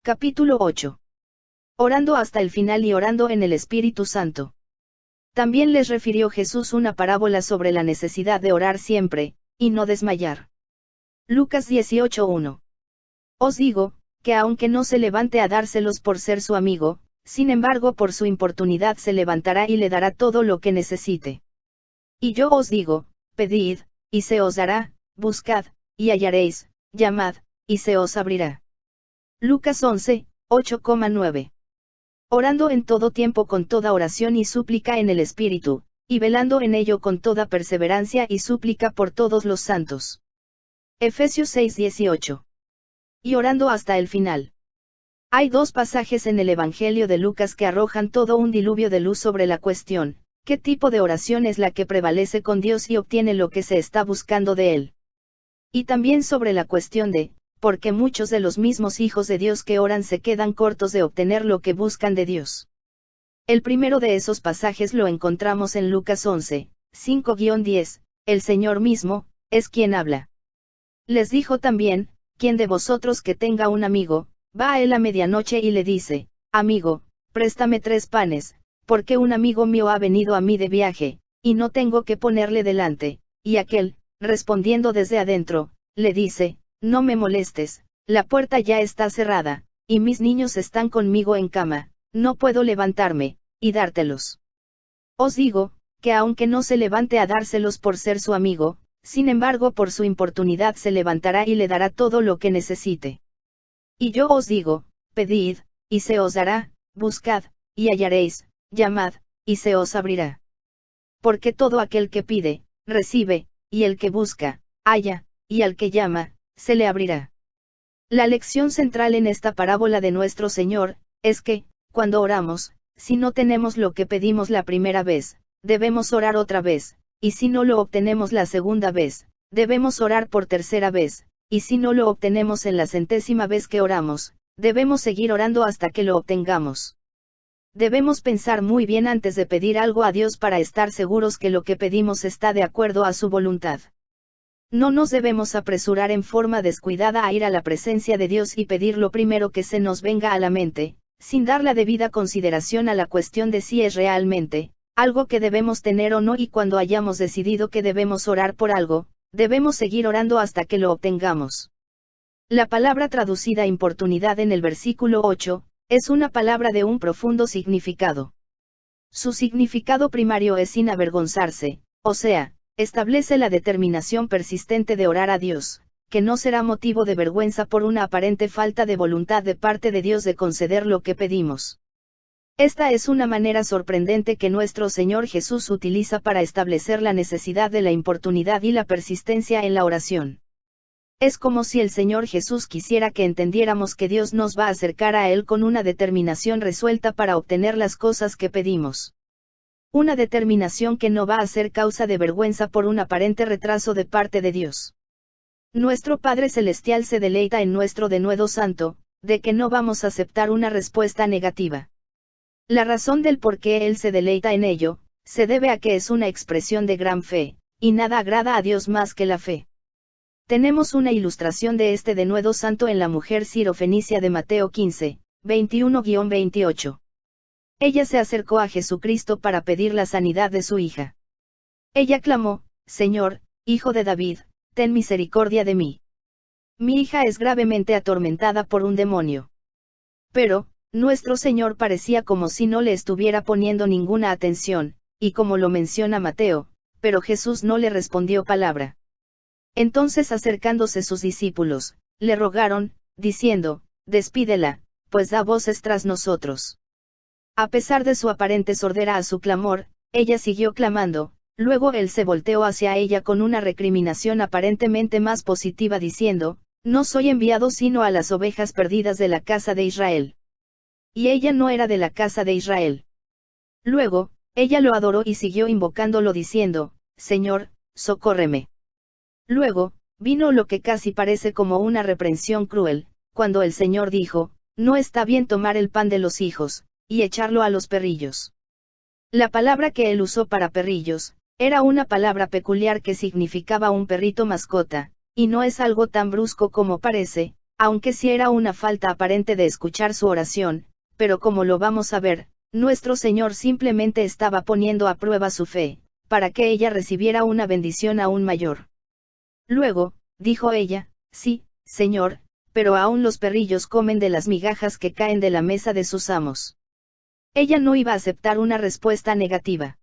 Capítulo 8. Orando hasta el final y orando en el Espíritu Santo. También les refirió Jesús una parábola sobre la necesidad de orar siempre, y no desmayar. Lucas 18:1. Os digo, que aunque no se levante a dárselos por ser su amigo, sin embargo por su importunidad se levantará y le dará todo lo que necesite. Y yo os digo, pedid, y se os dará, buscad, y hallaréis, llamad, y se os abrirá. Lucas 11:8,9. Orando en todo tiempo con toda oración y súplica en el Espíritu, y velando en ello con toda perseverancia y súplica por todos los santos. Efesios 6:18. Y orando hasta el final. Hay dos pasajes en el Evangelio de Lucas que arrojan todo un diluvio de luz sobre la cuestión: ¿qué tipo de oración es la que prevalece con Dios y obtiene lo que se está buscando de Él? Y también sobre la cuestión de, ¿por qué muchos de los mismos hijos de Dios que oran se quedan cortos de obtener lo que buscan de Dios? El primero de esos pasajes lo encontramos en Lucas 11:5-10, el Señor mismo, es quien habla. Les dijo también, ¿quién de vosotros que tenga un amigo, va a él a medianoche y le dice, amigo, préstame 3 panes, porque un amigo mío ha venido a mí de viaje, y no tengo que ponerle delante? Y aquel, respondiendo desde adentro, le dice, no me molestes, la puerta ya está cerrada, y mis niños están conmigo en cama, no puedo levantarme, y dártelos. Os digo, que aunque no se levante a dárselos por ser su amigo, sin embargo por su importunidad se levantará y le dará todo lo que necesite. Y yo os digo, pedid, y se os dará, buscad, y hallaréis, llamad, y se os abrirá. Porque todo aquel que pide, recibe, y el que busca, halla, y al que llama, se le abrirá. La lección central en esta parábola de nuestro Señor, es que, cuando oramos, si no tenemos lo que pedimos la primera vez, debemos orar otra vez, y si no lo obtenemos la segunda vez, debemos orar por tercera vez, y si no lo obtenemos en la 100ª vez que oramos, debemos seguir orando hasta que lo obtengamos. Debemos pensar muy bien antes de pedir algo a Dios para estar seguros que lo que pedimos está de acuerdo a su voluntad. No nos debemos apresurar en forma descuidada a ir a la presencia de Dios y pedir lo primero que se nos venga a la mente, sin dar la debida consideración a la cuestión de si es realmente algo que debemos tener o no, y cuando hayamos decidido que debemos orar por algo, debemos seguir orando hasta que lo obtengamos. La palabra traducida importunidad en el versículo 8, es una palabra de un profundo significado. Su significado primario es sin avergonzarse, o sea, establece la determinación persistente de orar a Dios, que no será motivo de vergüenza por una aparente falta de voluntad de parte de Dios de conceder lo que pedimos. Esta es una manera sorprendente que nuestro Señor Jesús utiliza para establecer la necesidad de la importunidad y la persistencia en la oración. Es como si el Señor Jesús quisiera que entendiéramos que Dios nos va a acercar a Él con una determinación resuelta para obtener las cosas que pedimos. Una determinación que no va a ser causa de vergüenza por un aparente retraso de parte de Dios. Nuestro Padre Celestial se deleita en nuestro denuedo santo, de que no vamos a aceptar una respuesta negativa. La razón del por qué Él se deleita en ello, se debe a que es una expresión de gran fe, y nada agrada a Dios más que la fe. Tenemos una ilustración de este denuedo santo en la mujer sirofenicia de Mateo 15:21-28. Ella se acercó a Jesucristo para pedir la sanidad de su hija. Ella clamó, Señor, Hijo de David, ten misericordia de mí. Mi hija es gravemente atormentada por un demonio. Pero, nuestro Señor parecía como si no le estuviera poniendo ninguna atención, y como lo menciona Mateo, pero Jesús no le respondió palabra. Entonces acercándose sus discípulos, le rogaron, diciendo, despídela, pues da voces tras nosotros. A pesar de su aparente sordera a su clamor, ella siguió clamando. Luego él se volteó hacia ella con una recriminación aparentemente más positiva diciendo, no soy enviado sino a las ovejas perdidas de la casa de Israel. Y ella no era de la casa de Israel. Luego, ella lo adoró y siguió invocándolo diciendo, Señor, socórreme. Luego, vino lo que casi parece como una reprensión cruel, cuando el Señor dijo, no está bien tomar el pan de los hijos, y echarlo a los perrillos. La palabra que él usó para perrillos, era una palabra peculiar que significaba un perrito mascota, y no es algo tan brusco como parece, aunque sí era una falta aparente de escuchar su oración, pero como lo vamos a ver, nuestro Señor simplemente estaba poniendo a prueba su fe, para que ella recibiera una bendición aún mayor. Luego, dijo ella, sí, Señor, pero aún los perrillos comen de las migajas que caen de la mesa de sus amos. Ella no iba a aceptar una respuesta negativa.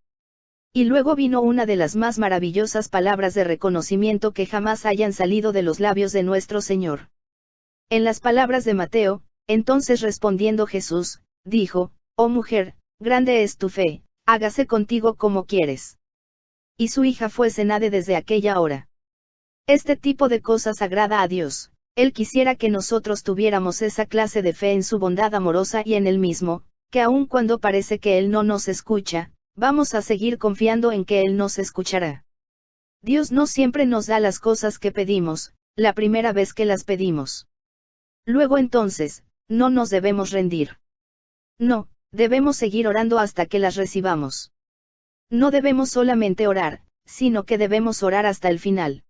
Y luego vino una de las más maravillosas palabras de reconocimiento que jamás hayan salido de los labios de nuestro Señor. En las palabras de Mateo, entonces respondiendo Jesús, dijo, oh mujer, grande es tu fe, hágase contigo como quieres. Y su hija fue sanada desde aquella hora. Este tipo de cosas agrada a Dios. Él quisiera que nosotros tuviéramos esa clase de fe en su bondad amorosa y en Él mismo, que aun cuando parece que Él no nos escucha, vamos a seguir confiando en que Él nos escuchará. Dios no siempre nos da las cosas que pedimos, la primera vez que las pedimos. Luego entonces, no nos debemos rendir. No, debemos seguir orando hasta que las recibamos. No debemos solamente orar, sino que debemos orar hasta el final.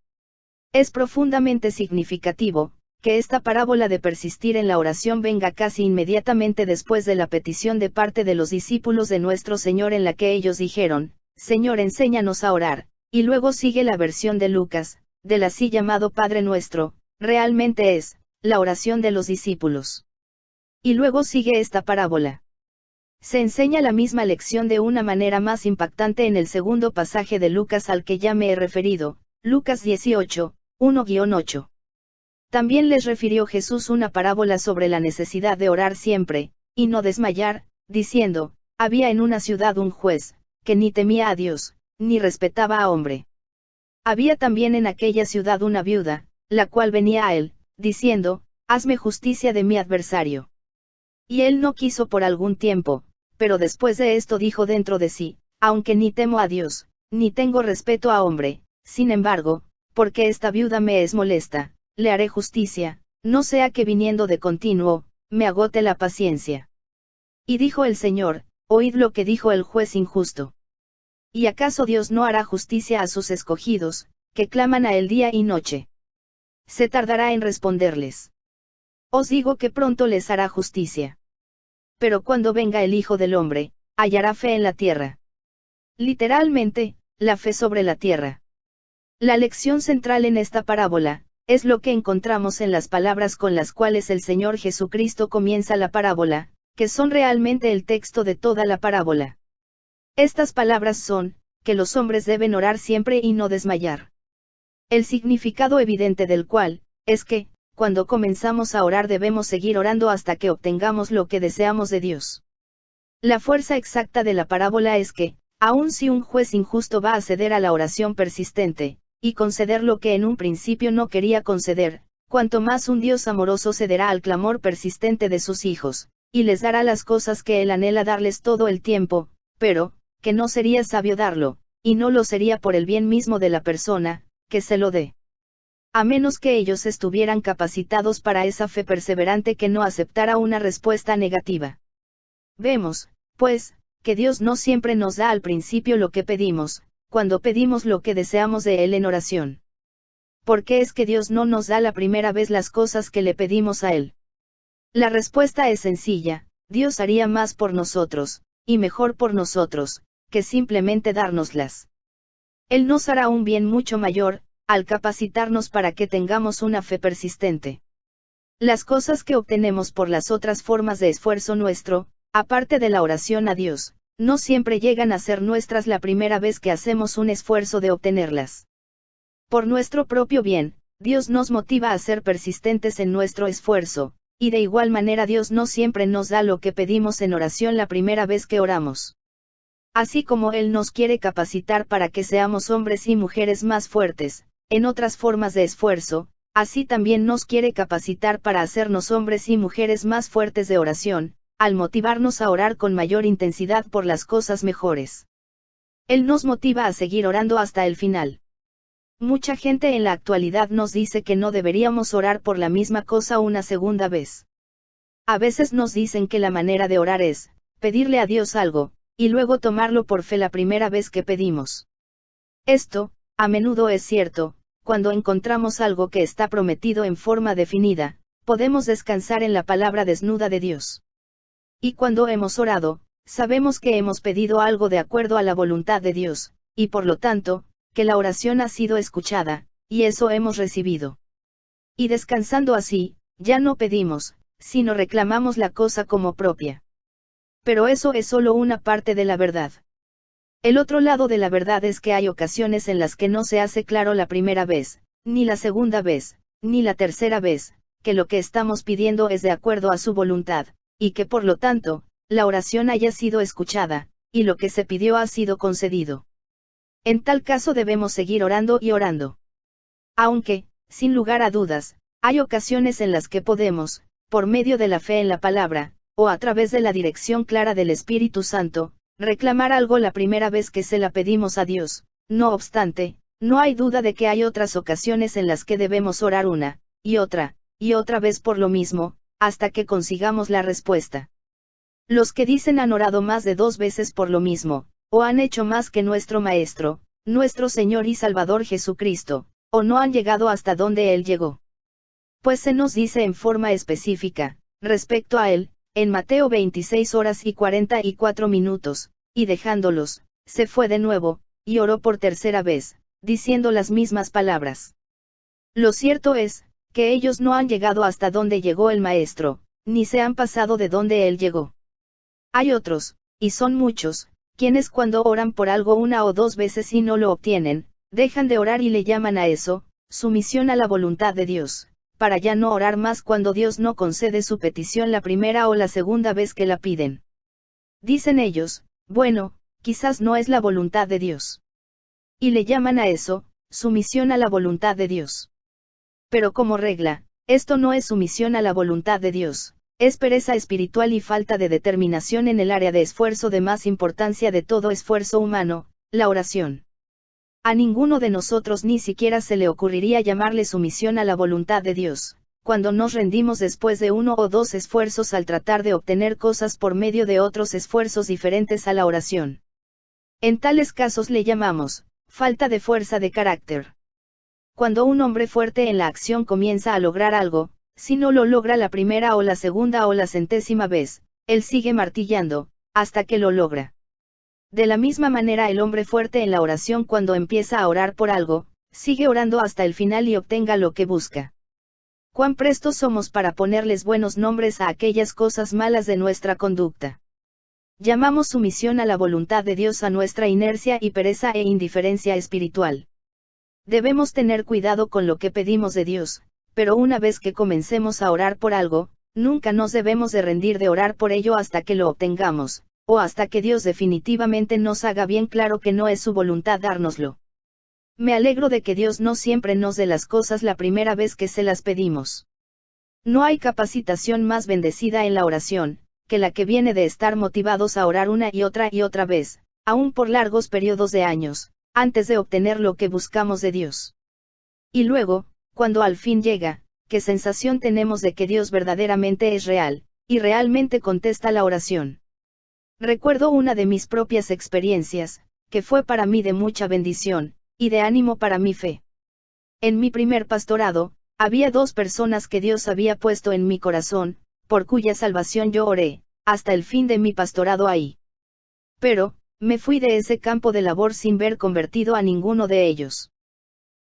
Es profundamente significativo, que esta parábola de persistir en la oración venga casi inmediatamente después de la petición de parte de los discípulos de nuestro Señor en la que ellos dijeron, Señor enséñanos a orar, y luego sigue la versión de Lucas, del así llamado Padre Nuestro, realmente es, la oración de los discípulos. Y luego sigue esta parábola. Se enseña la misma lección de una manera más impactante en el segundo pasaje de Lucas al que ya me he referido, Lucas 18, 1-8. También les refirió Jesús una parábola sobre la necesidad de orar siempre, y no desmayar, diciendo, había en una ciudad un juez, que ni temía a Dios, ni respetaba a hombre. Había también en aquella ciudad una viuda, la cual venía a él, diciendo, hazme justicia de mi adversario. Y él no quiso por algún tiempo, pero después de esto dijo dentro de sí, aunque ni temo a Dios, ni tengo respeto a hombre, sin embargo, porque esta viuda me es molesta, le haré justicia, no sea que viniendo de continuo, me agote la paciencia. Y dijo el Señor, oíd lo que dijo el juez injusto. ¿Y acaso Dios no hará justicia a sus escogidos, que claman a él día y noche? ¿Se tardará en responderles? Os digo que pronto les hará justicia. Pero cuando venga el Hijo del Hombre, hallará fe en la tierra. Literalmente, la fe sobre la tierra. La lección central en esta parábola, es lo que encontramos en las palabras con las cuales el Señor Jesucristo comienza la parábola, que son realmente el texto de toda la parábola. Estas palabras son, que los hombres deben orar siempre y no desmayar. El significado evidente del cual, es que, cuando comenzamos a orar debemos seguir orando hasta que obtengamos lo que deseamos de Dios. La fuerza exacta de la parábola es que, aun si un juez injusto va a ceder a la oración persistente, y conceder lo que en un principio no quería conceder, cuanto más un Dios amoroso cederá al clamor persistente de sus hijos, y les dará las cosas que Él anhela darles todo el tiempo, pero, que no sería sabio darlo, y no lo sería por el bien mismo de la persona, que se lo dé. A menos que ellos estuvieran capacitados para esa fe perseverante que no aceptara una respuesta negativa. Vemos, pues, que Dios no siempre nos da al principio lo que pedimos, cuando pedimos lo que deseamos de Él en oración. ¿Por qué es que Dios no nos da la primera vez las cosas que le pedimos a Él? La respuesta es sencilla, Dios haría más por nosotros, y mejor por nosotros, que simplemente dárnoslas. Él nos hará un bien mucho mayor, al capacitarnos para que tengamos una fe persistente. Las cosas que obtenemos por las otras formas de esfuerzo nuestro, aparte de la oración a Dios, no siempre llegan a ser nuestras la primera vez que hacemos un esfuerzo de obtenerlas. Por nuestro propio bien, Dios nos motiva a ser persistentes en nuestro esfuerzo, y de igual manera Dios no siempre nos da lo que pedimos en oración la primera vez que oramos. Así como Él nos quiere capacitar para que seamos hombres y mujeres más fuertes, en otras formas de esfuerzo, así también nos quiere capacitar para hacernos hombres y mujeres más fuertes de oración, al motivarnos a orar con mayor intensidad por las cosas mejores. Él nos motiva a seguir orando hasta el final. Mucha gente en la actualidad nos dice que no deberíamos orar por la misma cosa una segunda vez. A veces nos dicen que la manera de orar es, pedirle a Dios algo, y luego tomarlo por fe la primera vez que pedimos. Esto, a menudo es cierto, cuando encontramos algo que está prometido en forma definida, podemos descansar en la palabra desnuda de Dios. Y cuando hemos orado, sabemos que hemos pedido algo de acuerdo a la voluntad de Dios, y por lo tanto, que la oración ha sido escuchada, y eso hemos recibido. Y descansando así, ya no pedimos, sino reclamamos la cosa como propia. Pero eso es solo una parte de la verdad. El otro lado de la verdad es que hay ocasiones en las que no se hace claro la primera vez, ni la segunda vez, ni la tercera vez, que lo que estamos pidiendo es de acuerdo a su voluntad, y que por lo tanto, la oración haya sido escuchada, y lo que se pidió ha sido concedido. En tal caso debemos seguir orando y orando. Aunque, sin lugar a dudas, hay ocasiones en las que podemos, por medio de la fe en la palabra, o a través de la dirección clara del Espíritu Santo, reclamar algo la primera vez que se la pedimos a Dios. No obstante, no hay duda de que hay otras ocasiones en las que debemos orar una, y otra vez por lo mismo, hasta que consigamos la respuesta. Los que dicen han orado más de 2 veces por lo mismo, o han hecho más que nuestro Maestro, nuestro Señor y Salvador Jesucristo, o no han llegado hasta donde Él llegó. Pues se nos dice en forma específica, respecto a Él, en Mateo 26:44, y dejándolos, se fue de nuevo, y oró por tercera vez, diciendo las mismas palabras. Lo cierto es, que ellos no han llegado hasta donde llegó el Maestro, ni se han pasado de donde Él llegó. Hay otros, y son muchos, quienes cuando oran por algo 1 o 2 veces y no lo obtienen, dejan de orar y le llaman a eso, sumisión a la voluntad de Dios, para ya no orar más cuando Dios no concede su petición la primera o la segunda vez que la piden. Dicen ellos, bueno, quizás no es la voluntad de Dios. Y le llaman a eso, sumisión a la voluntad de Dios. Pero como regla, esto no es sumisión a la voluntad de Dios, es pereza espiritual y falta de determinación en el área de esfuerzo de más importancia de todo esfuerzo humano, la oración. A ninguno de nosotros ni siquiera se le ocurriría llamarle sumisión a la voluntad de Dios, cuando nos rendimos después de 1 o 2 esfuerzos al tratar de obtener cosas por medio de otros esfuerzos diferentes a la oración. En tales casos le llamamos, falta de fuerza de carácter. Cuando un hombre fuerte en la acción comienza a lograr algo, si no lo logra la primera o la segunda o la 100ª vez, él sigue martillando, hasta que lo logra. De la misma manera el hombre fuerte en la oración cuando empieza a orar por algo, sigue orando hasta el final y obtenga lo que busca. Cuán prestos somos para ponerles buenos nombres a aquellas cosas malas de nuestra conducta. Llamamos sumisión a la voluntad de Dios a nuestra inercia y pereza e indiferencia espiritual. Debemos tener cuidado con lo que pedimos de Dios, pero una vez que comencemos a orar por algo, nunca nos debemos de rendir de orar por ello hasta que lo obtengamos, o hasta que Dios definitivamente nos haga bien claro que no es su voluntad dárnoslo. Me alegro de que Dios no siempre nos dé las cosas la primera vez que se las pedimos. No hay capacitación más bendecida en la oración, que la que viene de estar motivados a orar una y otra vez, aún por largos periodos de años, antes de obtener lo que buscamos de Dios. Y luego, cuando al fin llega, ¿qué sensación tenemos de que Dios verdaderamente es real, y realmente contesta la oración? Recuerdo una de mis propias experiencias, que fue para mí de mucha bendición, y de ánimo para mi fe. En mi primer pastorado, había 2 personas que Dios había puesto en mi corazón, por cuya salvación yo oré, hasta el fin de mi pastorado ahí. Pero, me fui de ese campo de labor sin ver convertido a ninguno de ellos.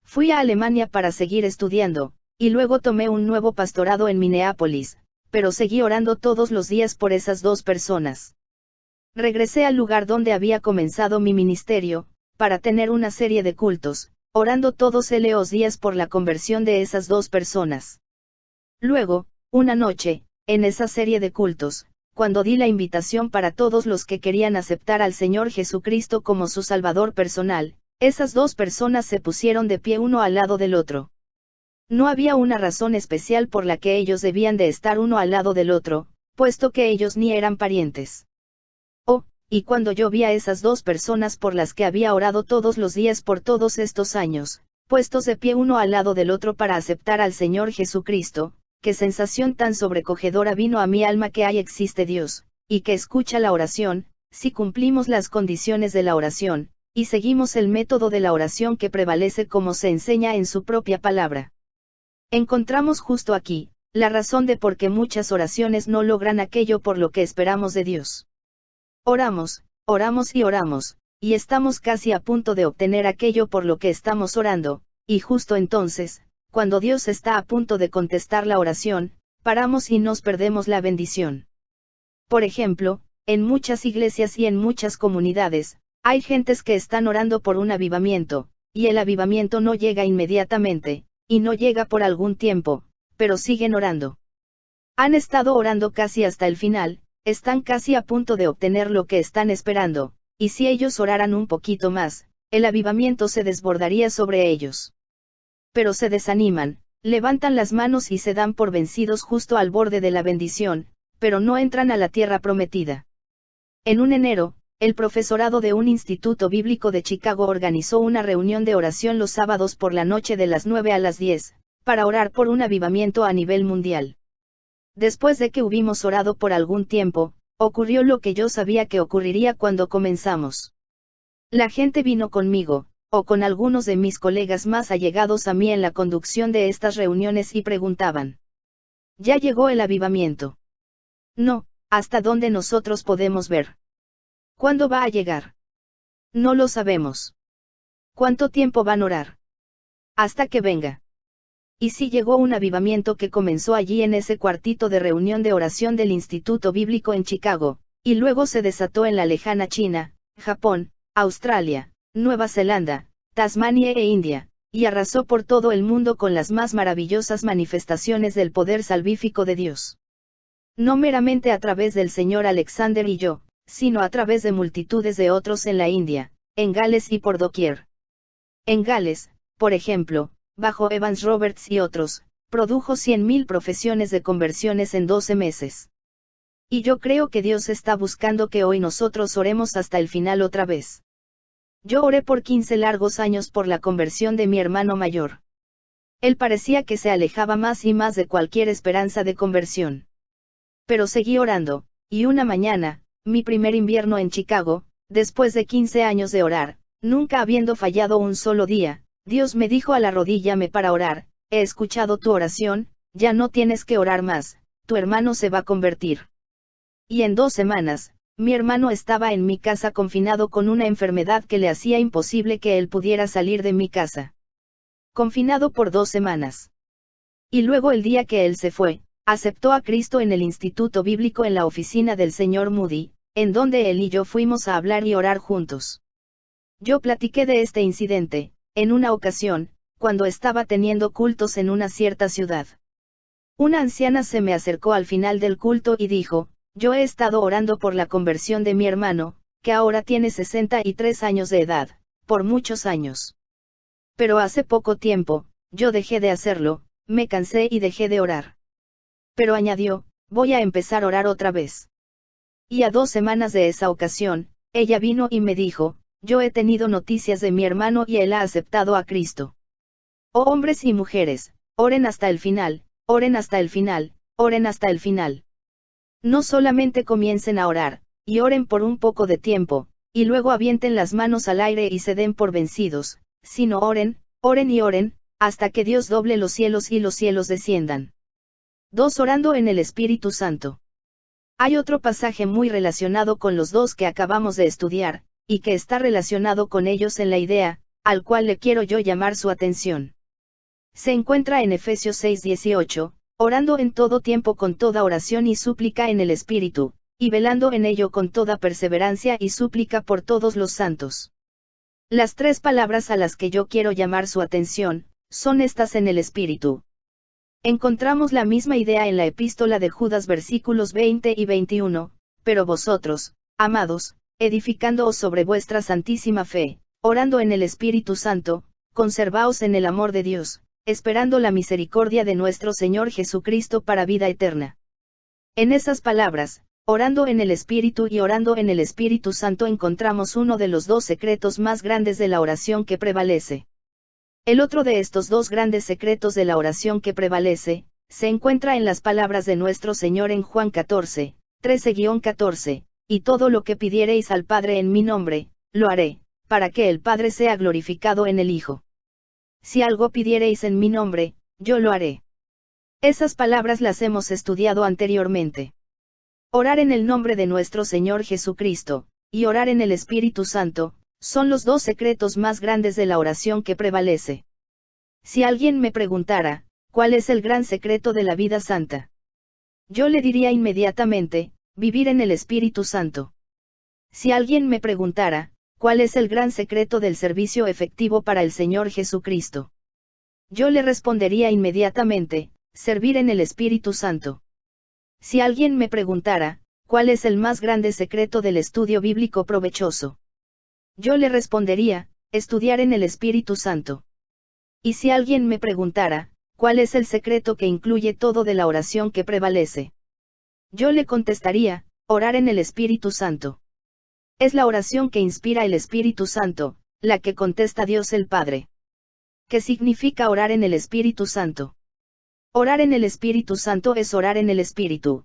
Fui a Alemania para seguir estudiando, y luego tomé un nuevo pastorado en Minneapolis, pero seguí orando todos los días por esas 2 personas. Regresé al lugar donde había comenzado mi ministerio, para tener una serie de cultos, orando todos los días por la conversión de esas 2 personas. Luego, una noche, en esa serie de cultos, cuando di la invitación para todos los que querían aceptar al Señor Jesucristo como su Salvador personal, esas 2 personas se pusieron de pie uno al lado del otro. No había una razón especial por la que ellos debían de estar uno al lado del otro, puesto que ellos ni eran parientes. Y cuando yo vi a esas 2 personas por las que había orado todos los días por todos estos años, puestos de pie uno al lado del otro para aceptar al Señor Jesucristo, qué sensación tan sobrecogedora vino a mi alma que ahí existe Dios, y que escucha la oración, si cumplimos las condiciones de la oración, y seguimos el método de la oración que prevalece como se enseña en su propia palabra. Encontramos justo aquí, la razón de por qué muchas oraciones no logran aquello por lo que esperamos de Dios. Oramos, oramos y oramos, y estamos casi a punto de obtener aquello por lo que estamos orando, y justo entonces, cuando Dios está a punto de contestar la oración, paramos y nos perdemos la bendición. Por ejemplo, en muchas iglesias y en muchas comunidades, hay gentes que están orando por un avivamiento, y el avivamiento no llega inmediatamente, y no llega por algún tiempo, pero siguen orando. Han estado orando casi hasta el final, están casi a punto de obtener lo que están esperando, y si ellos oraran un poquito más, el avivamiento se desbordaría sobre ellos. Pero se desaniman, levantan las manos y se dan por vencidos justo al borde de la bendición, pero no entran a la tierra prometida. En enero, el profesorado de un instituto bíblico de Chicago organizó una reunión de oración los sábados por la noche de las 9 a las 10, para orar por un avivamiento a nivel mundial. Después de que hubimos orado por algún tiempo, ocurrió lo que yo sabía que ocurriría cuando comenzamos. La gente vino conmigo, o con algunos de mis colegas más allegados a mí en la conducción de estas reuniones y preguntaban: ¿ya llegó el avivamiento? No, ¿hasta dónde nosotros podemos ver? ¿Cuándo va a llegar? No lo sabemos. ¿Cuánto tiempo van a orar? Hasta que venga. Y sí llegó un avivamiento que comenzó allí en ese cuartito de reunión de oración del Instituto Bíblico en Chicago, y luego se desató en la lejana China, Japón, Australia, Nueva Zelanda, Tasmania e India, y arrasó por todo el mundo con las más maravillosas manifestaciones del poder salvífico de Dios. No meramente a través del señor Alexander y yo, sino a través de multitudes de otros en la India, en Gales y por doquier. En Gales, por ejemplo, bajo Evans Roberts y otros, produjo 100.000 profesiones de conversiones en 12 meses. Y yo creo que Dios está buscando que hoy nosotros oremos hasta el final otra vez. Yo oré por 15 largos años por la conversión de mi hermano mayor. Él parecía que se alejaba más y más de cualquier esperanza de conversión. Pero seguí orando, y una mañana, mi primer invierno en Chicago, después de 15 años de orar, nunca habiendo fallado un solo día, Dios me dijo: arrodíllame para orar, he escuchado tu oración, ya no tienes que orar más, tu hermano se va a convertir. Y en 2 semanas, mi hermano estaba en mi casa confinado con una enfermedad que le hacía imposible que él pudiera salir de mi casa. Confinado por 2 semanas. Y luego el día que él se fue, aceptó a Cristo en el Instituto Bíblico en la oficina del señor Moody, en donde él y yo fuimos a hablar y orar juntos. Yo platiqué de este incidente, en una ocasión, cuando estaba teniendo cultos en una cierta ciudad. Una anciana se me acercó al final del culto y dijo: yo he estado orando por la conversión de mi hermano, que ahora tiene 63 años de edad, por muchos años. Pero hace poco tiempo, yo dejé de hacerlo, me cansé y dejé de orar. Pero añadió: voy a empezar a orar otra vez. Y a 2 semanas de esa ocasión, ella vino y me dijo: yo he tenido noticias de mi hermano y él ha aceptado a Cristo. Oh hombres y mujeres, oren hasta el final, oren hasta el final, oren hasta el final. No solamente comiencen a orar, y oren por un poco de tiempo, y luego avienten las manos al aire y se den por vencidos, sino oren, oren y oren, hasta que Dios doble los cielos y los cielos desciendan. 2. Orando en el Espíritu Santo. Hay otro pasaje muy relacionado con los dos que acabamos de estudiar, y que está relacionado con ellos en la idea, al cual le quiero yo llamar su atención. Se encuentra en Efesios 6:18, orando en todo tiempo con toda oración y súplica en el Espíritu, y velando en ello con toda perseverancia y súplica por todos los santos. Las 3 palabras a las que yo quiero llamar su atención, son estas: en el Espíritu. Encontramos la misma idea en la epístola de Judas versículos 20 y 21, pero vosotros, amados, edificándoos sobre vuestra santísima fe, orando en el Espíritu Santo, conservaos en el amor de Dios, esperando la misericordia de nuestro Señor Jesucristo para vida eterna. En esas palabras, orando en el Espíritu y orando en el Espíritu Santo, encontramos uno de los 2 secretos más grandes de la oración que prevalece. El otro de estos 2 grandes secretos de la oración que prevalece, se encuentra en las palabras de nuestro Señor en Juan 14, 13-14, y todo lo que pidiereis al Padre en mi nombre, lo haré, para que el Padre sea glorificado en el Hijo. Si algo pidiereis en mi nombre, yo lo haré. Esas palabras las hemos estudiado anteriormente. Orar en el nombre de nuestro Señor Jesucristo, y orar en el Espíritu Santo, son los dos secretos más grandes de la oración que prevalece. Si alguien me preguntara, ¿cuál es el gran secreto de la vida santa? Yo le diría inmediatamente, vivir en el Espíritu Santo. Si alguien me preguntara, ¿cuál es el gran secreto del servicio efectivo para el Señor Jesucristo? Yo le respondería inmediatamente, servir en el Espíritu Santo. Si alguien me preguntara, ¿cuál es el más grande secreto del estudio bíblico provechoso? Yo le respondería, estudiar en el Espíritu Santo. Y si alguien me preguntara, ¿cuál es el secreto que incluye todo de la oración que prevalece? Yo le contestaría, orar en el Espíritu Santo. Es la oración que inspira el Espíritu Santo, la que contesta Dios el Padre. ¿Qué significa orar en el Espíritu Santo? Orar en el Espíritu Santo es orar en el Espíritu.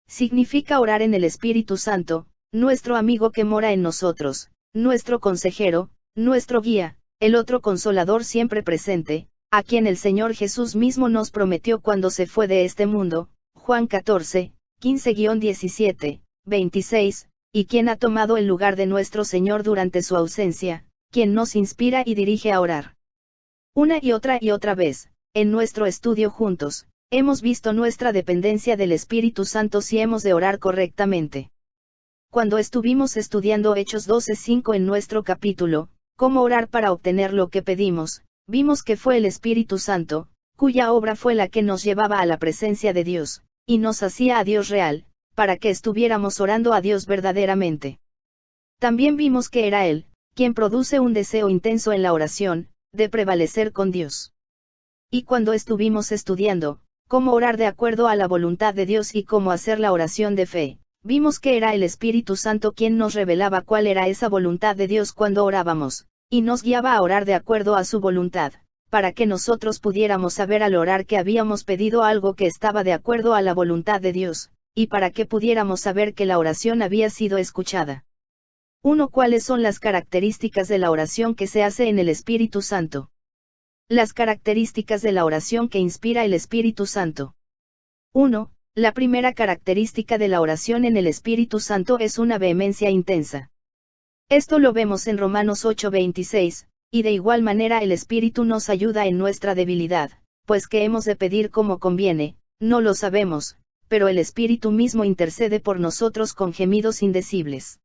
Significa orar en el Espíritu Santo, nuestro amigo que mora en nosotros, nuestro consejero, nuestro guía, el otro consolador siempre presente, a quien el Señor Jesús mismo nos prometió cuando se fue de este mundo, Juan 14, 15-17, 26, y quien ha tomado el lugar de nuestro Señor durante su ausencia, quien nos inspira y dirige a orar. Una y otra vez, en nuestro estudio juntos, hemos visto nuestra dependencia del Espíritu Santo si hemos de orar correctamente. Cuando estuvimos estudiando Hechos 12:5 en nuestro capítulo, cómo orar para obtener lo que pedimos, vimos que fue el Espíritu Santo, cuya obra fue la que nos llevaba a la presencia de Dios, y nos hacía a Dios real, para que estuviéramos orando a Dios verdaderamente. También vimos que era Él, quien produce un deseo intenso en la oración, de prevalecer con Dios. Y cuando estuvimos estudiando, cómo orar de acuerdo a la voluntad de Dios y cómo hacer la oración de fe, vimos que era el Espíritu Santo quien nos revelaba cuál era esa voluntad de Dios cuando orábamos, y nos guiaba a orar de acuerdo a su voluntad, para que nosotros pudiéramos saber al orar que habíamos pedido algo que estaba de acuerdo a la voluntad de Dios, y para que pudiéramos saber que la oración había sido escuchada. 1. ¿Cuáles son las características de la oración que se hace en el Espíritu Santo? Las características de la oración que inspira el Espíritu Santo. 1. La primera característica de la oración en el Espíritu Santo es una vehemencia intensa. Esto lo vemos en Romanos 8:26, y de igual manera el Espíritu nos ayuda en nuestra debilidad, pues que hemos de pedir como conviene, no lo sabemos, pero el Espíritu mismo intercede por nosotros con gemidos indecibles.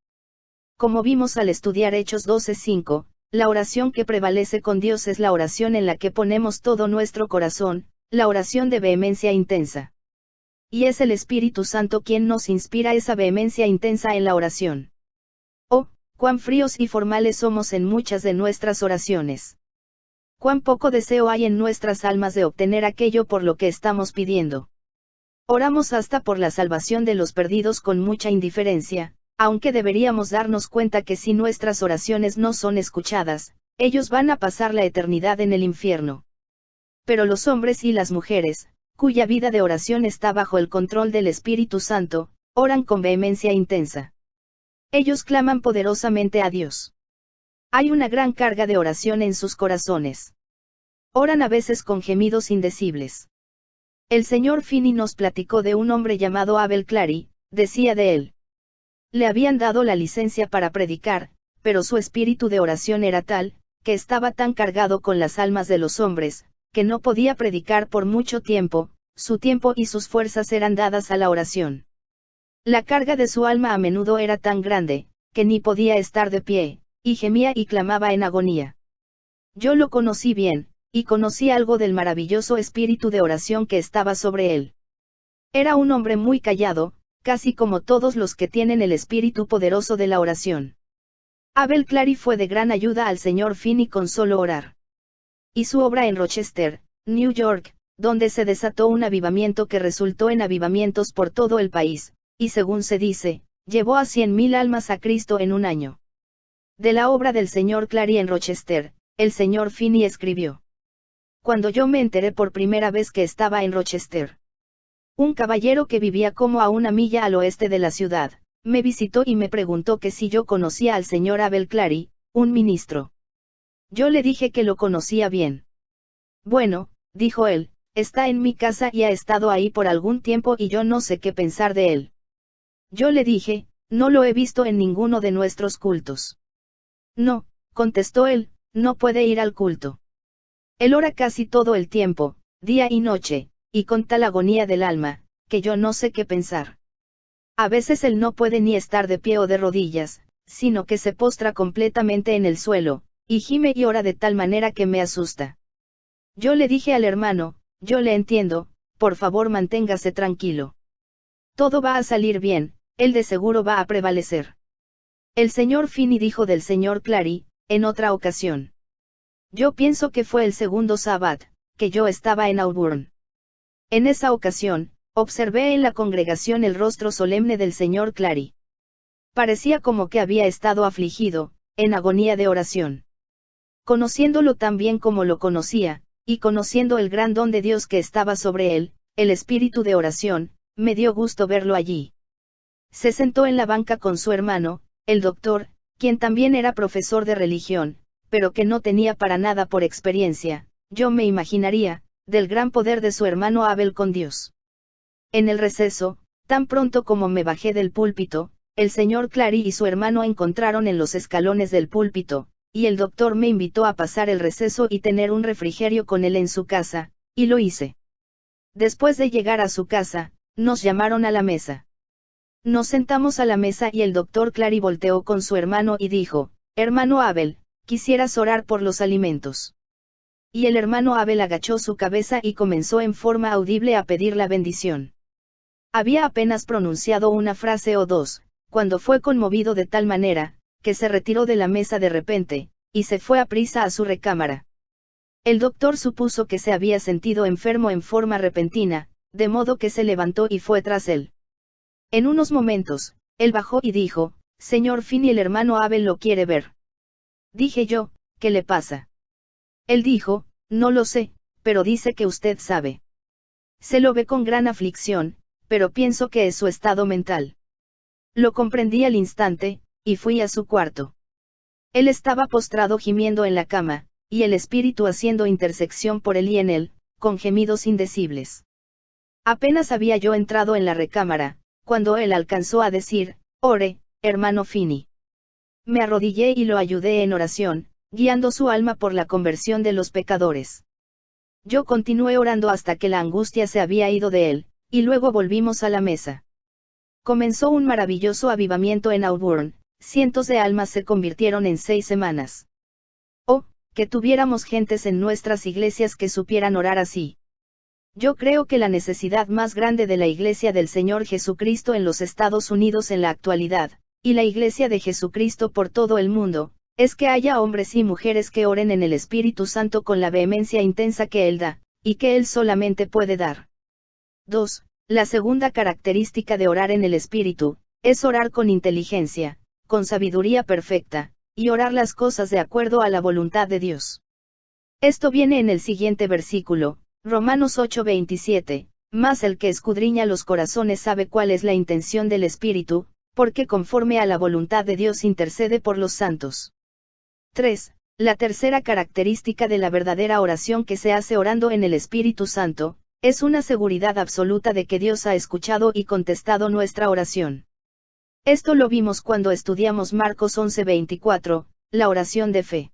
Como vimos al estudiar Hechos 12:5, la oración que prevalece con Dios es la oración en la que ponemos todo nuestro corazón, la oración de vehemencia intensa. Y es el Espíritu Santo quien nos inspira esa vehemencia intensa en la oración. Oh, cuán fríos y formales somos en muchas de nuestras oraciones. Cuán poco deseo hay en nuestras almas de obtener aquello por lo que estamos pidiendo. Oramos hasta por la salvación de los perdidos con mucha indiferencia, aunque deberíamos darnos cuenta que si nuestras oraciones no son escuchadas, ellos van a pasar la eternidad en el infierno. Pero los hombres y las mujeres, cuya vida de oración está bajo el control del Espíritu Santo, oran con vehemencia intensa. Ellos claman poderosamente a Dios. Hay una gran carga de oración en sus corazones. Oran a veces con gemidos indecibles. El señor Finney nos platicó de un hombre llamado Abel Clary, decía de él. Le habían dado la licencia para predicar, pero su espíritu de oración era tal, que estaba tan cargado con las almas de los hombres, que no podía predicar por mucho tiempo, su tiempo y sus fuerzas eran dadas a la oración. La carga de su alma a menudo era tan grande, que ni podía estar de pie, y gemía y clamaba en agonía. Yo lo conocí bien, y conocí algo del maravilloso espíritu de oración que estaba sobre él. Era un hombre muy callado, casi como todos los que tienen el espíritu poderoso de la oración. Abel Clary fue de gran ayuda al señor Finney con solo orar. Y su obra en Rochester, New York, donde se desató un avivamiento que resultó en avivamientos por todo el país, y según se dice, llevó a 100,000 almas a Cristo en un año. De la obra del señor Clary en Rochester, el señor Finney escribió. Cuando yo me enteré por primera vez que estaba en Rochester, un caballero que vivía como a 1 milla al oeste de la ciudad, me visitó y me preguntó que si yo conocía al señor Abel Clary, un ministro. Yo le dije que lo conocía bien. Bueno, dijo él, está en mi casa y ha estado ahí por algún tiempo y yo no sé qué pensar de él. Yo le dije, no lo he visto en ninguno de nuestros cultos. No, contestó él, no puede ir al culto. Él ora casi todo el tiempo, día y noche, y con tal agonía del alma, que yo no sé qué pensar. A veces él no puede ni estar de pie o de rodillas, sino que se postra completamente en el suelo, y gime y ora de tal manera que me asusta. Yo le dije al hermano, yo le entiendo, por favor manténgase tranquilo. Todo va a salir bien, él de seguro va a prevalecer. El señor Finney dijo del señor Clary, en otra ocasión. Yo pienso que fue el segundo sábado, que yo estaba en Auburn. En esa ocasión, observé en la congregación el rostro solemne del señor Clary. Parecía como que había estado afligido, en agonía de oración. Conociéndolo tan bien como lo conocía, y conociendo el gran don de Dios que estaba sobre él, el espíritu de oración, me dio gusto verlo allí. Se sentó en la banca con su hermano, el doctor, quien también era profesor de religión, pero que no tenía para nada por experiencia, yo me imaginaría, del gran poder de su hermano Abel con Dios. En el receso, tan pronto como me bajé del púlpito, el señor Clary y su hermano encontraron en los escalones del púlpito, y el doctor me invitó a pasar el receso y tener un refrigerio con él en su casa, y lo hice. Después de llegar a su casa, nos llamaron a la mesa. Nos sentamos a la mesa y el doctor Clary volteó con su hermano y dijo, hermano Abel, ¿quisieras orar por los alimentos? Y el hermano Abel agachó su cabeza y comenzó en forma audible a pedir la bendición. Había apenas pronunciado una frase o dos, cuando fue conmovido de tal manera, que se retiró de la mesa de repente, y se fue aprisa a su recámara. El doctor supuso que se había sentido enfermo en forma repentina, de modo que se levantó y fue tras él. En unos momentos, él bajó y dijo, señor Finney, el hermano Abel lo quiere ver. Dije yo, ¿qué le pasa? Él dijo, no lo sé, pero dice que usted sabe. Se lo ve con gran aflicción, pero pienso que es su estado mental. Lo comprendí al instante, y fui a su cuarto. Él estaba postrado gimiendo en la cama, y el espíritu haciendo intersección por él y en él, con gemidos indecibles. Apenas había yo entrado en la recámara, cuando él alcanzó a decir, ore, hermano Finney. Me arrodillé y lo ayudé en oración, guiando su alma por la conversión de los pecadores. Yo continué orando hasta que la angustia se había ido de él, y luego volvimos a la mesa. Comenzó un maravilloso avivamiento en Auburn, cientos de almas se convirtieron en 6 semanas. Oh, que tuviéramos gentes en nuestras iglesias que supieran orar así. Yo creo que la necesidad más grande de la Iglesia del Señor Jesucristo en los Estados Unidos en la actualidad, y la Iglesia de Jesucristo por todo el mundo, es que haya hombres y mujeres que oren en el Espíritu Santo con la vehemencia intensa que Él da, y que Él solamente puede dar. 2. La segunda característica de orar en el Espíritu, es orar con inteligencia, con sabiduría perfecta, y orar las cosas de acuerdo a la voluntad de Dios. Esto viene en el siguiente versículo, Romanos 8:27, mas el que escudriña los corazones sabe cuál es la intención del Espíritu, porque conforme a la voluntad de Dios intercede por los santos. 3. La tercera característica de la verdadera oración que se hace orando en el Espíritu Santo, es una seguridad absoluta de que Dios ha escuchado y contestado nuestra oración. Esto lo vimos cuando estudiamos Marcos 11:24, la oración de fe.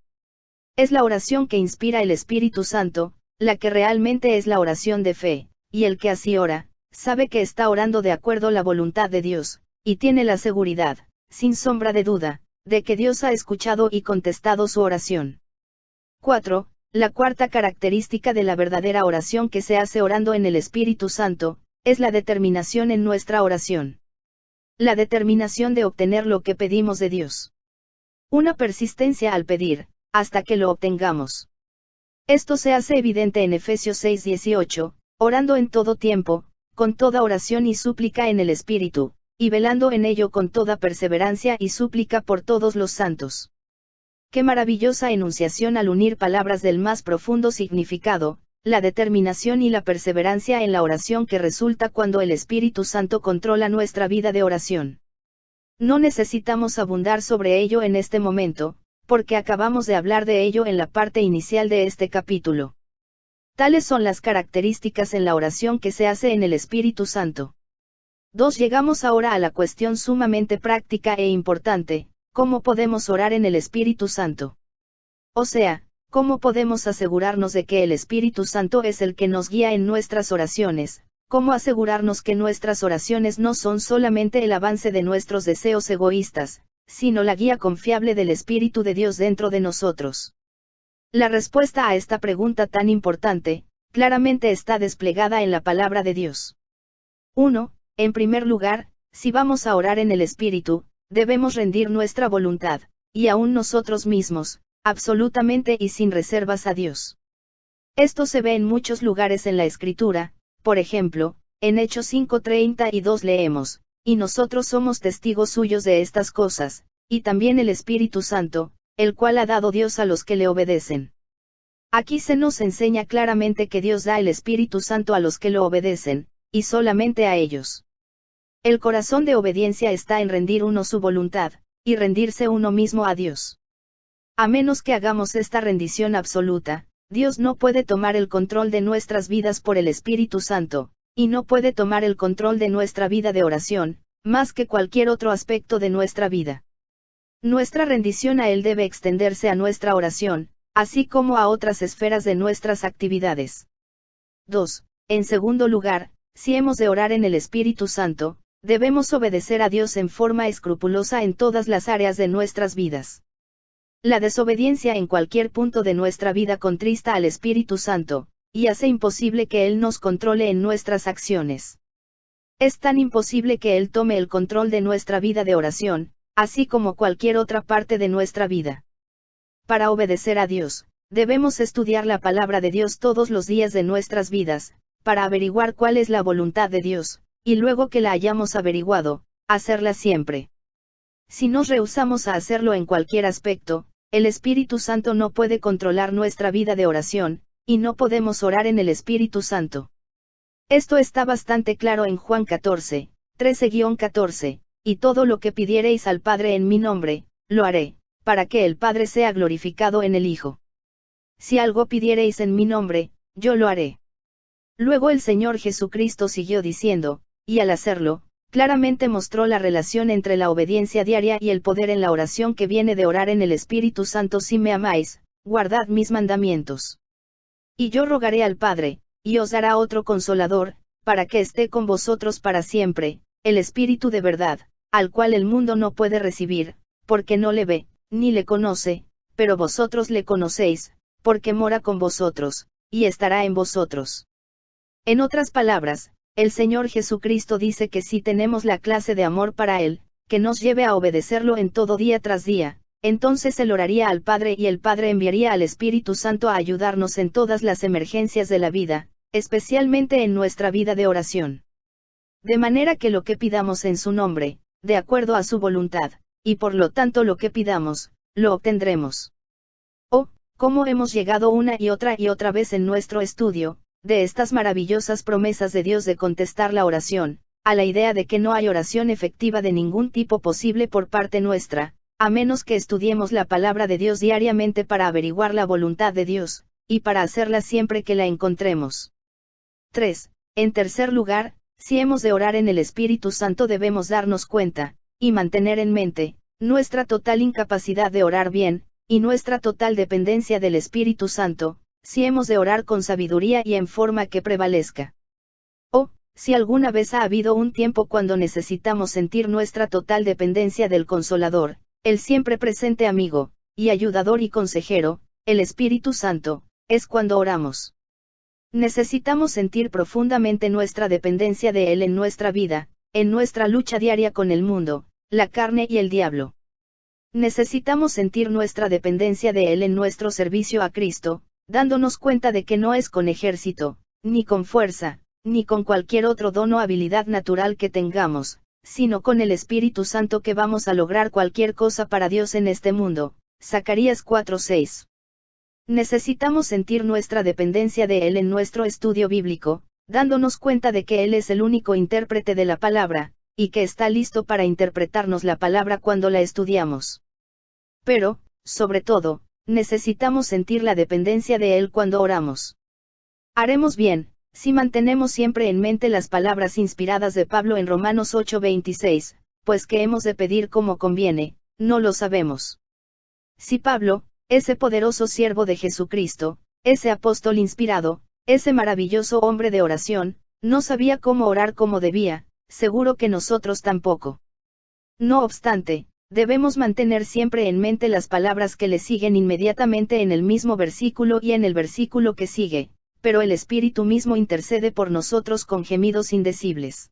Es la oración que inspira el Espíritu Santo, la que realmente es la oración de fe, y el que así ora, sabe que está orando de acuerdo a la voluntad de Dios, y tiene la seguridad, sin sombra de duda, de que Dios ha escuchado y contestado su oración. 4. La cuarta característica de la verdadera oración que se hace orando en el Espíritu Santo, es la determinación en nuestra oración. La determinación de obtener lo que pedimos de Dios. Una persistencia al pedir, hasta que lo obtengamos. Esto se hace evidente en Efesios 6:18, orando en todo tiempo, con toda oración y súplica en el Espíritu, y velando en ello con toda perseverancia y súplica por todos los santos. Qué maravillosa enunciación al unir palabras del más profundo significado, la determinación y la perseverancia en la oración que resulta cuando el Espíritu Santo controla nuestra vida de oración. No necesitamos abundar sobre ello en este momento, porque acabamos de hablar de ello en la parte inicial de este capítulo. Tales son las características en la oración que se hace en el Espíritu Santo. 2. Llegamos ahora a la cuestión sumamente práctica e importante: ¿cómo podemos orar en el Espíritu Santo? O sea, ¿cómo podemos asegurarnos de que el Espíritu Santo es el que nos guía en nuestras oraciones? ¿Cómo asegurarnos que nuestras oraciones no son solamente el avance de nuestros deseos egoístas, sino la guía confiable del Espíritu de Dios dentro de nosotros? La respuesta a esta pregunta tan importante, claramente está desplegada en la palabra de Dios. 1. En primer lugar, si vamos a orar en el Espíritu, debemos rendir nuestra voluntad, y aún nosotros mismos, absolutamente y sin reservas a Dios. Esto se ve en muchos lugares en la Escritura. Por ejemplo, en Hechos 5:32 leemos: y nosotros somos testigos suyos de estas cosas, y también el Espíritu Santo, el cual ha dado Dios a los que le obedecen. Aquí se nos enseña claramente que Dios da el Espíritu Santo a los que lo obedecen, y solamente a ellos. El corazón de obediencia está en rendir uno su voluntad, y rendirse uno mismo a Dios. A menos que hagamos esta rendición absoluta, Dios no puede tomar el control de nuestras vidas por el Espíritu Santo, y no puede tomar el control de nuestra vida de oración, más que cualquier otro aspecto de nuestra vida. Nuestra rendición a Él debe extenderse a nuestra oración, así como a otras esferas de nuestras actividades. 2. En segundo lugar, si hemos de orar en el Espíritu Santo, debemos obedecer a Dios en forma escrupulosa en todas las áreas de nuestras vidas. La desobediencia en cualquier punto de nuestra vida contrista al Espíritu Santo, y hace imposible que Él nos controle en nuestras acciones. Es tan imposible que Él tome el control de nuestra vida de oración, así como cualquier otra parte de nuestra vida. Para obedecer a Dios, debemos estudiar la palabra de Dios todos los días de nuestras vidas, para averiguar cuál es la voluntad de Dios, y luego que la hayamos averiguado, hacerla siempre. Si nos rehusamos a hacerlo en cualquier aspecto, el Espíritu Santo no puede controlar nuestra vida de oración, y no podemos orar en el Espíritu Santo. Esto está bastante claro en Juan 14, 13-14, y todo lo que pidiereis al Padre en mi nombre, lo haré, para que el Padre sea glorificado en el Hijo. Si algo pidiereis en mi nombre, yo lo haré. Luego el Señor Jesucristo siguió diciendo, y al hacerlo, claramente mostró la relación entre la obediencia diaria y el poder en la oración que viene de orar en el Espíritu Santo: si me amáis, guardad mis mandamientos. Y yo rogaré al Padre, y os dará otro Consolador, para que esté con vosotros para siempre, el Espíritu de verdad, al cual el mundo no puede recibir, porque no le ve, ni le conoce, pero vosotros le conocéis, porque mora con vosotros, y estará en vosotros. En otras palabras, el Señor Jesucristo dice que si tenemos la clase de amor para Él, que nos lleve a obedecerlo en todo día tras día, entonces Él oraría al Padre y el Padre enviaría al Espíritu Santo a ayudarnos en todas las emergencias de la vida, especialmente en nuestra vida de oración. De manera que lo que pidamos en su nombre, de acuerdo a su voluntad, y por lo tanto lo que pidamos, lo obtendremos. Oh, cómo hemos llegado una y otra vez en nuestro estudio de estas maravillosas promesas de Dios de contestar la oración, a la idea de que no hay oración efectiva de ningún tipo posible por parte nuestra, a menos que estudiemos la palabra de Dios diariamente para averiguar la voluntad de Dios, y para hacerla siempre que la encontremos. 3. En tercer lugar, si hemos de orar en el Espíritu Santo debemos darnos cuenta, y mantener en mente, nuestra total incapacidad de orar bien, y nuestra total dependencia del Espíritu Santo, si hemos de orar con sabiduría y en forma que prevalezca. O, si alguna vez ha habido un tiempo cuando necesitamos sentir nuestra total dependencia del Consolador, el siempre presente amigo, y ayudador y consejero, el Espíritu Santo, es cuando oramos. Necesitamos sentir profundamente nuestra dependencia de Él en nuestra vida, en nuestra lucha diaria con el mundo, la carne y el diablo. Necesitamos sentir nuestra dependencia de Él en nuestro servicio a Cristo, dándonos cuenta de que no es con ejército, ni con fuerza, ni con cualquier otro don o habilidad natural que tengamos, sino con el Espíritu Santo que vamos a lograr cualquier cosa para Dios en este mundo. Zacarías 4:6. Necesitamos sentir nuestra dependencia de Él en nuestro estudio bíblico, dándonos cuenta de que Él es el único intérprete de la palabra, y que está listo para interpretarnos la palabra cuando la estudiamos. Pero, sobre todo, necesitamos sentir la dependencia de Él cuando oramos. Haremos bien, si mantenemos siempre en mente las palabras inspiradas de Pablo en Romanos 8:26, pues que hemos de pedir como conviene, no lo sabemos. Si Pablo, ese poderoso siervo de Jesucristo, ese apóstol inspirado, ese maravilloso hombre de oración, no sabía cómo orar como debía, seguro que nosotros tampoco. No obstante, debemos mantener siempre en mente las palabras que le siguen inmediatamente en el mismo versículo y en el versículo que sigue, pero el Espíritu mismo intercede por nosotros con gemidos indecibles.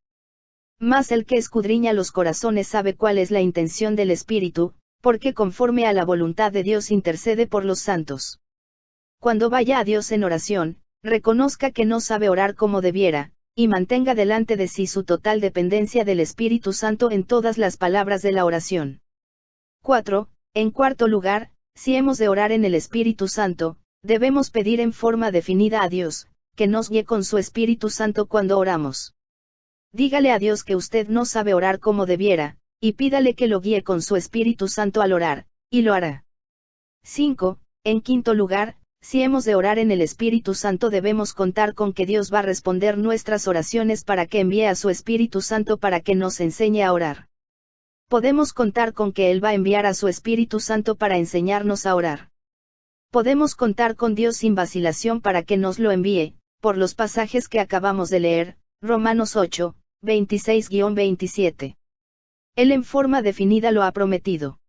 Mas el que escudriña los corazones sabe cuál es la intención del Espíritu, porque conforme a la voluntad de Dios intercede por los santos. Cuando vaya a Dios en oración, reconozca que no sabe orar como debiera, y mantenga delante de sí su total dependencia del Espíritu Santo en todas las palabras de la oración. 4. En cuarto lugar, si hemos de orar en el Espíritu Santo, debemos pedir en forma definida a Dios, que nos guíe con su Espíritu Santo cuando oramos. Dígale a Dios que usted no sabe orar como debiera, y pídale que lo guíe con su Espíritu Santo al orar, y lo hará. 5. En quinto lugar, si hemos de orar en el Espíritu Santo debemos contar con que Dios va a responder nuestras oraciones para que envíe a su Espíritu Santo para que nos enseñe a orar. Podemos contar con que Él va a enviar a su Espíritu Santo para enseñarnos a orar. Podemos contar con Dios sin vacilación para que nos lo envíe, por los pasajes que acabamos de leer, Romanos 8, 26-27. Él en forma definida lo ha prometido.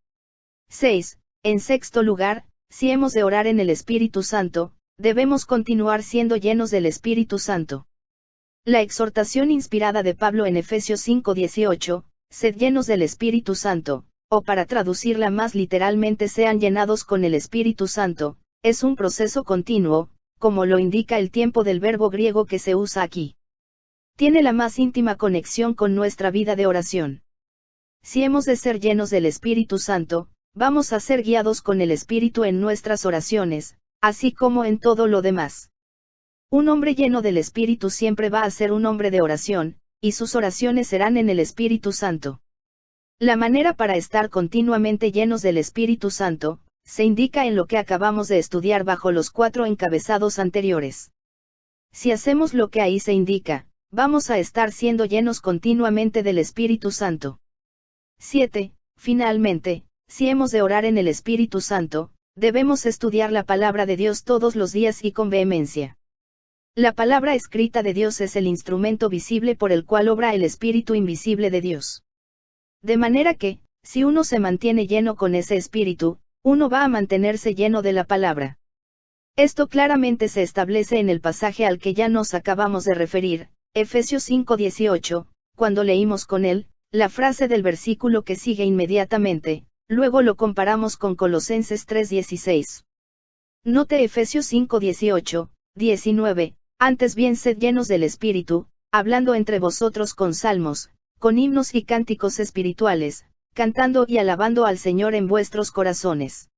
6. En sexto lugar, si hemos de orar en el Espíritu Santo, debemos continuar siendo llenos del Espíritu Santo. La exhortación inspirada de Pablo en Efesios 5:18, sed llenos del Espíritu Santo, o para traducirla más literalmente sean llenados con el Espíritu Santo, es un proceso continuo, como lo indica el tiempo del verbo griego que se usa aquí. Tiene la más íntima conexión con nuestra vida de oración. Si hemos de ser llenos del Espíritu Santo, vamos a ser guiados con el Espíritu en nuestras oraciones, así como en todo lo demás. Un hombre lleno del Espíritu siempre va a ser un hombre de oración, y sus oraciones serán en el Espíritu Santo. La manera para estar continuamente llenos del Espíritu Santo, se indica en lo que acabamos de estudiar bajo los 4 encabezados anteriores. Si hacemos lo que ahí se indica, vamos a estar siendo llenos continuamente del Espíritu Santo. 7. Finalmente, si hemos de orar en el Espíritu Santo, debemos estudiar la palabra de Dios todos los días y con vehemencia. La palabra escrita de Dios es el instrumento visible por el cual obra el Espíritu invisible de Dios. De manera que, si uno se mantiene lleno con ese Espíritu, uno va a mantenerse lleno de la palabra. Esto claramente se establece en el pasaje al que ya nos acabamos de referir, Efesios 5:18, cuando leímos con él, la frase del versículo que sigue inmediatamente, luego lo comparamos con Colosenses 3:16. Note Efesios 5:18, 19, antes bien sed llenos del Espíritu, hablando entre vosotros con salmos, con himnos y cánticos espirituales, cantando y alabando al Señor en vuestros corazones.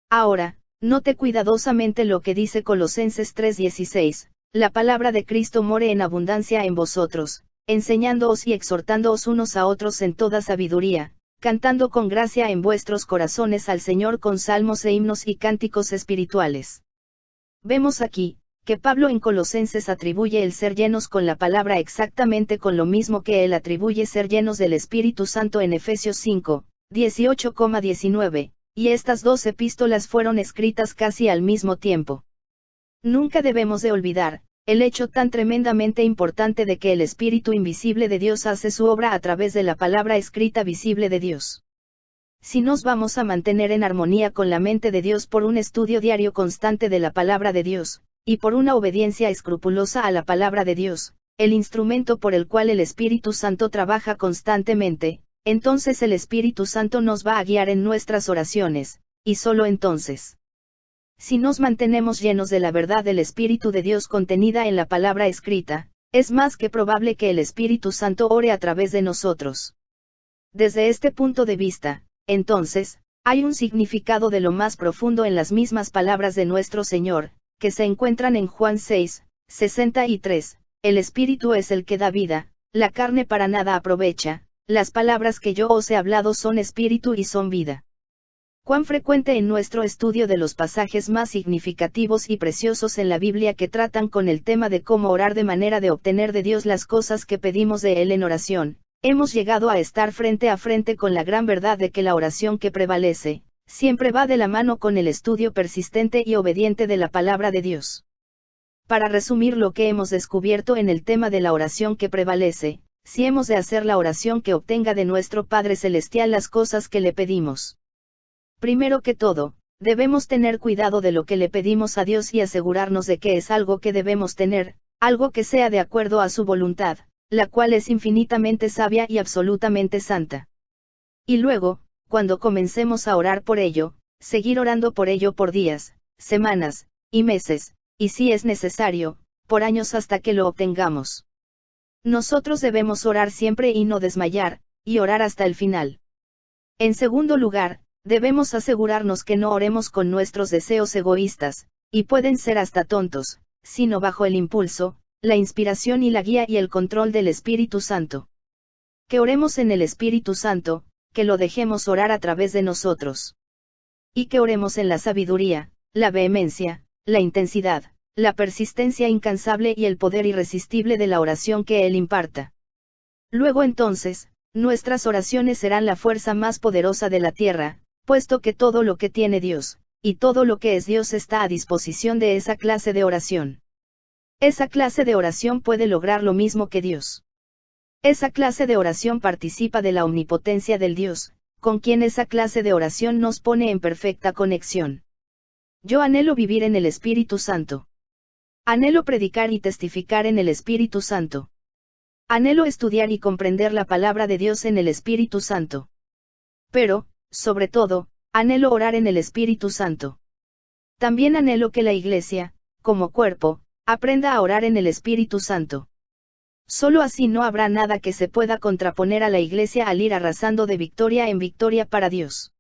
Ahora, note cuidadosamente lo que dice Colosenses 3:16, la palabra de Cristo more en abundancia en vosotros, enseñándoos y exhortándoos unos a otros en toda sabiduría, cantando con gracia en vuestros corazones al Señor con salmos e himnos y cánticos espirituales. Vemos aquí, que Pablo en Colosenses atribuye el ser llenos con la palabra exactamente con lo mismo que él atribuye ser llenos del Espíritu Santo en Efesios 5, 18,19, y estas dos epístolas fueron escritas casi al mismo tiempo. Nunca debemos de olvidar, el hecho tan tremendamente importante de que el Espíritu invisible de Dios hace su obra a través de la palabra escrita visible de Dios. Si nos vamos a mantener en armonía con la mente de Dios por un estudio diario constante de la palabra de Dios, y por una obediencia escrupulosa a la palabra de Dios, el instrumento por el cual el Espíritu Santo trabaja constantemente, entonces el Espíritu Santo nos va a guiar en nuestras oraciones, y solo entonces. Si nos mantenemos llenos de la verdad del Espíritu de Dios contenida en la palabra escrita, es más que probable que el Espíritu Santo ore a través de nosotros. Desde este punto de vista, entonces, hay un significado de lo más profundo en las mismas palabras de nuestro Señor, que se encuentran en Juan 6, 63, el Espíritu es el que da vida, la carne para nada aprovecha, las palabras que yo os he hablado son espíritu y son vida. Cuán frecuente en nuestro estudio de los pasajes más significativos y preciosos en la Biblia que tratan con el tema de cómo orar de manera de obtener de Dios las cosas que pedimos de Él en oración, hemos llegado a estar frente a frente con la gran verdad de que la oración que prevalece, siempre va de la mano con el estudio persistente y obediente de la palabra de Dios. Para resumir lo que hemos descubierto en el tema de la oración que prevalece, si hemos de hacer la oración que obtenga de nuestro Padre Celestial las cosas que le pedimos. Primero que todo, debemos tener cuidado de lo que le pedimos a Dios y asegurarnos de que es algo que debemos tener, algo que sea de acuerdo a su voluntad, la cual es infinitamente sabia y absolutamente santa. Y luego, cuando comencemos a orar por ello, seguir orando por ello por días, semanas, y meses, y si es necesario, por años hasta que lo obtengamos. Nosotros debemos orar siempre y no desmayar, y orar hasta el final. En segundo lugar, debemos asegurarnos que no oremos con nuestros deseos egoístas, y pueden ser hasta tontos, sino bajo el impulso, la inspiración y la guía y el control del Espíritu Santo. Que oremos en el Espíritu Santo, que lo dejemos orar a través de nosotros. Y que oremos en la sabiduría, la vehemencia, la intensidad, la persistencia incansable y el poder irresistible de la oración que Él imparta. Luego entonces, nuestras oraciones serán la fuerza más poderosa de la tierra, puesto que todo lo que tiene Dios, y todo lo que es Dios está a disposición de esa clase de oración. Esa clase de oración puede lograr lo mismo que Dios. Esa clase de oración participa de la omnipotencia del Dios, con quien esa clase de oración nos pone en perfecta conexión. Yo anhelo vivir en el Espíritu Santo. Anhelo predicar y testificar en el Espíritu Santo. Anhelo estudiar y comprender la palabra de Dios en el Espíritu Santo. Pero, sobre todo, anhelo orar en el Espíritu Santo. También anhelo que la Iglesia, como cuerpo, aprenda a orar en el Espíritu Santo. Solo así no habrá nada que se pueda contraponer a la Iglesia al ir arrasando de victoria en victoria para Dios.